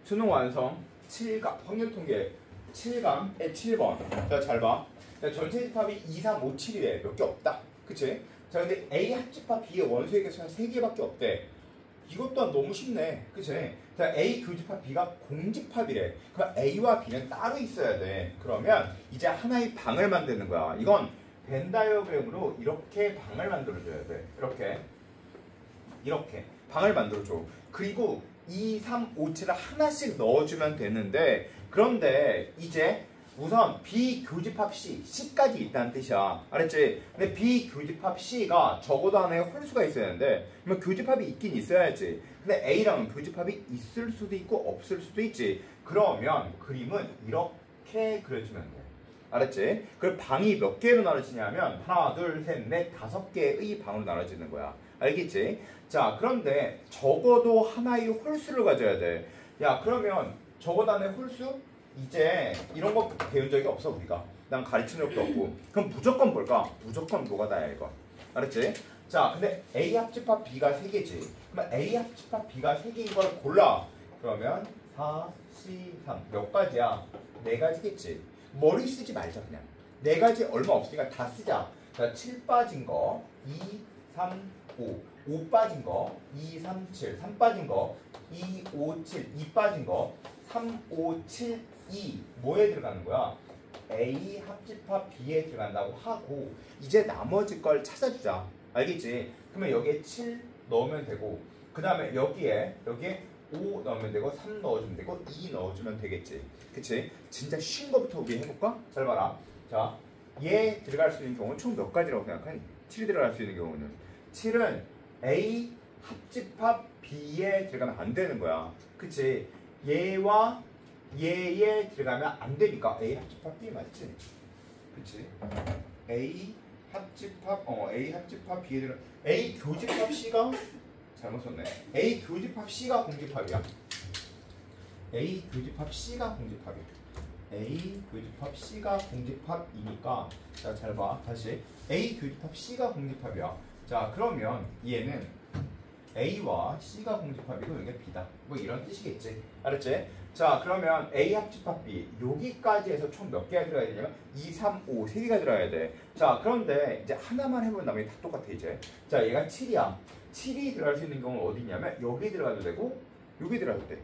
수능 완성 7감 확률 통계 7감의 7번. 자, 잘 봐. 자, 전체 집합이 2, 3, 5, 7이래. 몇 개 없다. 그치? 자, 근데 A 합집합 B의 원소의 개수가 3개밖에 없대. 이것 또한 너무 쉽네. 그치? 자, A 교집합 B가 공집합이래. 그럼 A와 B는 따로 있어야 돼. 그러면 이제 하나의 방을 만드는 거야. 이건 벤 다이어그램으로 이렇게 방을 만들어줘야 돼. 이렇게 방을 만들어줘. 그리고 2, 3, 5, 7을 하나씩 넣어주면 되는데, 그런데 이제 우선 비교집합 C, C까지 있다는 뜻이야. 알았지? 근데 비교집합 C가 적어도 하나의 홀수가 있어야 하는데, 그러면 교집합이 있긴 있어야지. 근데 A랑은 교집합이 있을 수도 있고 없을 수도 있지. 그러면 그림은 이렇게 그려주면 돼. 알았지? 그 방이 몇 개로 나눠지냐면 하나, 둘, 셋, 넷, 5개의 방으로 나눠지는 거야. 알겠지? 자, 그런데 적어도 하나의 홀수를 가져야 돼. 야, 그러면 적어도 하나의 홀수? 이제 이런 거 배운 적이 없어, 우리가. 난 가르친 적도 없고. 그럼 무조건 뭘까? 무조건 노가다야, 이거. 알았지? 자, 근데 A 합집합 B가 3개지. 그러면 A 합집합 B가 3개인 걸 골라. 그러면 4, C, 3. 몇 가지야? 4가지겠지. 머리 쓰지 말자, 그냥. 4가지 얼마 없으니까 다 쓰자. 자, 7 빠진 거, 2, 3, 5. 5 빠진 거, 2, 3, 7. 3 빠진 거, 2, 5, 7. 2 빠진 거, 3, 5, 7, 2. 뭐에 들어가는 거야? A 합집합 B에 들어간다고 하고, 이제 나머지 걸 찾아주자. 알겠지? 그러면 여기에 7 넣으면 되고, 그 다음에 여기에 5 넣으면 되고, 3 넣어주면 되고, 2 넣어주면 되겠지. 그치? 진짜 쉬운 거부터 우리 해볼까? 잘 봐라. 자, 얘 들어갈 수 있는 경우는 총 몇 가지라고 생각하니? 7이 들어갈 수 있는 경우는 7은 A 합집합 B에 들어가면 안 되는 거야. 그치? 얘와 얘에 들어가면 안 되니까 A 합집합 B 맞지? 그치? A 합집합 B에 들어가 A 교집합 C가 잘못 썼네. A 교집합 C가 공집합이야. A 교집합 C가 공집합이야. A 교집합 C가 공집합이니까, 자, 잘 봐. 다시 A 교집합 C가 공집합이야. 자, 그러면 얘는 A와 C가 공집합이고 여기가 B다. 뭐 이런 뜻이겠지. 알았지? 자, 그러면 A 합집합 B 여기까지 해서 총 몇 개가 들어가야 되냐면 2, 3, 5 3개가 들어가야 돼. 자, 그런데 이제 하나만 해보면 나머지 다 똑같아 이제. 자, 얘가 7이야. 7이 들어갈 수 있는 경우는 어디냐면 여기 들어가도 되고 여기 들어가도 돼.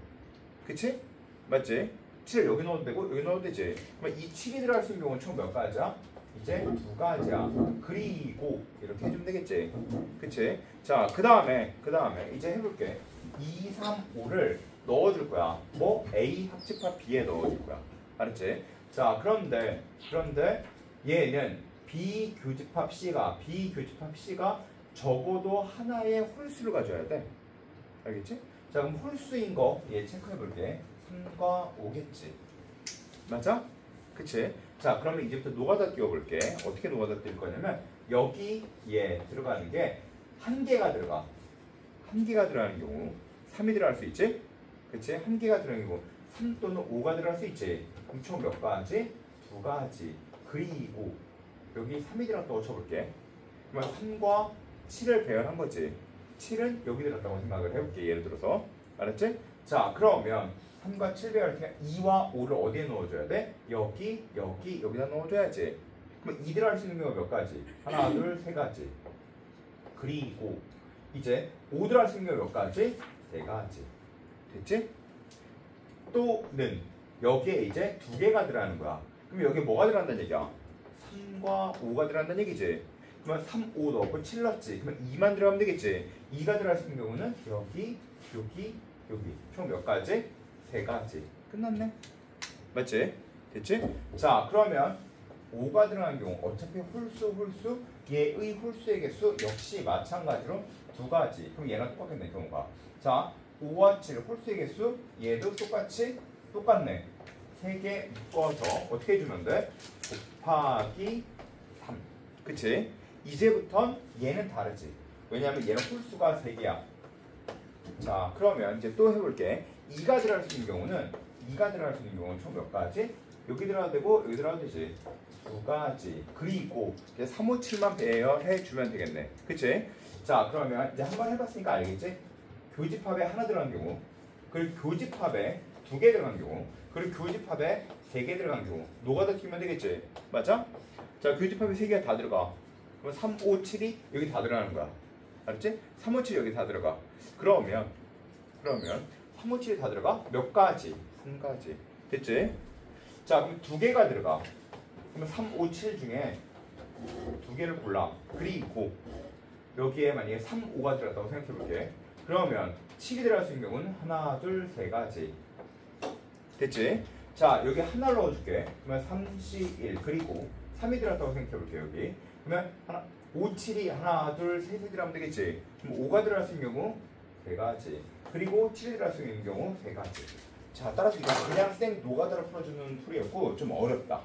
그치? 맞지? 7을 여기 넣어도 되고 여기 넣어도 되지. 그러면 이 7이 들어갈 수 있는 경우는 총 몇 가지야? 이제 2가지야. 그리고 이렇게 해주면 되겠지. 그치? 자, 그 다음에 이제 해볼게. 2, 3, 5를 넣어줄 거야. 뭐? A 합집합 B에 넣어줄 거야. 알았지? 자, 그런데 얘는 B 교집합 C가 적어도 하나의 홀수를 가져야 돼. 알겠지? 자, 그럼 홀수인 거 얘 체크해볼게. 3과 5겠지. 맞아? 그치? 자, 그러면 이제부터 노가다 띄워볼게. 어떻게 노가다 띄울 거냐면 여기 얘 들어가는 게 한 개가 들어가. 한 개가 들어가는 경우 3이 들어갈 수 있지? 그치? 한 개가 들어가는 경우 3 또는 5가 들어갈 수 있지? 그럼 총 몇 가지? 2가지. 그리고 여기 3이 들어갔다고 쳐볼게. 그러면 3과 7을 배열한 거지. 7은 여기 들어갔다고 생각을 해볼게. 예를 들어서. 알았지? 자, 그러면 3과 7 배열할 때 2와 5를 어디에 넣어줘야 돼? 여기다 넣어줘야지. 그럼 2 들어갈 수 있는 경우가 몇 가지? 하나, 둘, 3가지. 그리고 이제 5 들어갈 수 있는 경우가 몇 가지? 3가지. 됐지? 또는 여기에 이제 2개가 들어가는 거야. 그럼 여기에 뭐가 들어간다는 얘기야? 3과 5가 들어간다는 얘기지. 그러면 3, 5 넣고 7 넣었지. 그러면 2만 들어가면 되겠지. 2가 들어갈 수 있는 경우는 여기. 총 몇 가지? 3가지. 끝났네. 맞지? 됐지? 자, 그러면 5가 들어가는 경우 어차피 홀수 얘의 홀수의 개수 역시 마찬가지로 2가지. 그럼 얘랑 똑같겠네 경우가. 자, 5와 7 홀수의 개수 얘도 똑같네. 3개 묶어서 어떻게 해주면 돼? 곱하기 3. 그치? 이제부턴 얘는 다르지. 왜냐하면 얘는 홀수가 3개야. 자, 그러면 이제 또 해볼게. 2가 들어갈 수 있는 경우는 총 몇 가지? 여기 들어가도 되고 여기 들어가도 되지. 2가지. 그리고 이제 3, 5, 7만 배열해주면 되겠네. 그치? 자, 그러면 이제 한번 해봤으니까 알겠지? 교집합에 하나 들어간 경우, 그리고 교집합에 2개 들어간 경우, 그리고 교집합에 3개 들어간 경우 노가다 튀면 되겠지? 맞아? 자, 교집합에 3개가 다 들어가. 그럼 3, 5, 7이 여기 다 들어가는 거야. 알았지? 3, 5, 7이 여기 다 들어가. 그러면 3, 5, 7이 다 들어가? 몇 가지? 3가지. 됐지? 자, 그럼 2개가 들어가. 그러면 3, 5, 7 중에 2개를 골라. 그리고 여기에 만약에 3, 5가 들어갔다고 생각해볼게. 그러면 7이 들어갈 수 있는 경우는 하나, 둘, 세 가지. 됐지? 자, 여기 하나를 넣어줄게. 그러면 3, C, 1. 그리고 3이 들어갔다고 생각해볼게, 여기. 그러면 5, 7이 하나, 둘, 셋이 들어가면 되겠지? 그럼 5가 들어갈 수 있는 경우 세 가지. 그리고 7이 들어갈 수 있는 경우 세 가지. 자, 따라서 이거 그냥 생 노가다로 풀어주는 풀이었고 좀 어렵다.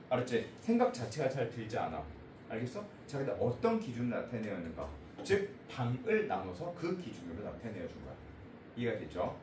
알았지? 생각 자체가 잘 들지 않아. 알겠어? 자, 근데 어떤 기준을 나타내었는가? 즉, 당을 나눠서 그 기준으로 나타내어 준 거야. 이해가 됐죠?